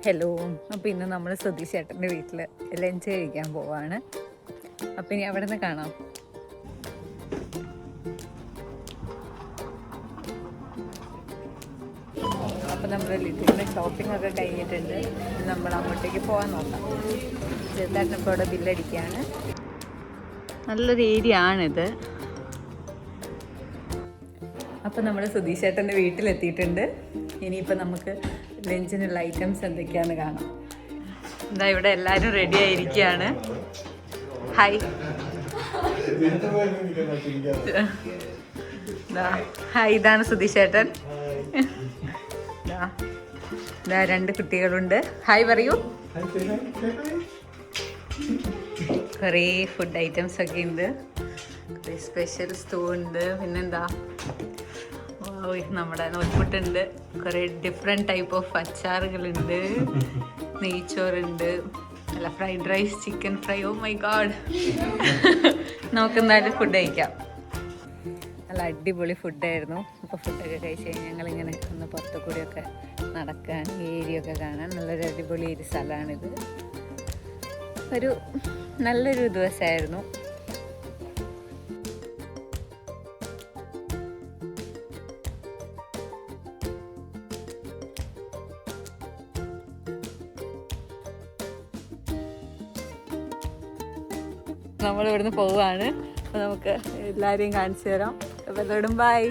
Hello. അപ്പോൾ ഇന്ന് നമ്മൾ സുധീഷ് ചേട്ടൻ്റെ വീട്ടിൽ ലഞ്ച് കഴിക്കാൻ പോവാണ്. അപ്പം ഇനി അവിടെ നിന്ന് കാണാം. അപ്പോൾ നമ്മൾ ലിറ്റിലിൻ്റെ ഷോപ്പിംഗ് ഒക്കെ കഴിഞ്ഞിട്ടുണ്ട്. നമ്മൾ അങ്ങോട്ടേക്ക് പോകാൻ നോക്കാം. ചെറുതായിട്ട് ഇപ്പോൾ ഇവിടെ ബില്ലടിക്കുകയാണ്. നല്ലൊരു ഏരിയ ആണിത്. അപ്പോൾ നമ്മൾ സുധീഷ് ചേട്ടൻ്റെ വീട്ടിലെത്തിയിട്ടുണ്ട്. ഇനിയിപ്പോൾ നമുക്ക് ലഞ്ചിനുള്ള ഐറ്റംസ് എന്തൊക്കെയാണെന്ന് കാണാം. എന്താ ഇവിടെ എല്ലാവരും റെഡി ആയിരിക്കുകയാണ്. ഹായ് ഹായ്, ഇതാണ് സുധീഷ് ചേട്ടൻ. ഇതാ രണ്ട് കുട്ടികളുണ്ട്. ഹായ് പറയൂ. കുറേ ഫുഡ് ഐറ്റംസ് ഒക്കെ ഉണ്ട്. കുറേ സ്പെഷ്യൽ സ്റ്റൂ ഉണ്ട്. പിന്നെന്താ, നമ്മുടെ നോൽപ്പുട്ടുണ്ട്. കുറേ ഡിഫറെൻറ്റ് ടൈപ്പ് ഓഫ് അച്ചാറുകളുണ്ട്. നെയ്ച്ചോറുണ്ട്, അല്ല fried rice, chicken fry. Oh my God. നമുക്കെന്തായാലും ഫുഡ് കഴിക്കാം. നല്ല അടിപൊളി ഫുഡായിരുന്നു. അപ്പോൾ ഫുഡൊക്കെ കഴിച്ച് കഴിഞ്ഞാൽ ഞങ്ങളിങ്ങനെ ഒന്ന് പുറത്തു കൂടിയൊക്കെ നടക്കാൻ, ഏരിയ ഒക്കെ കാണാൻ നല്ലൊരു അടിപൊളി ഒരു സ്ഥലമാണിത്. ഒരു നല്ലൊരു ദിവസമായിരുന്നു. നമ്മൾ ഇവിടുന്ന് പോവുകയാണ്. അപ്പോൾ നമുക്ക് എല്ലാവരെയും കാണിച്ചു തരാം. അപ്പോൾ എല്ലാവരും ബൈ.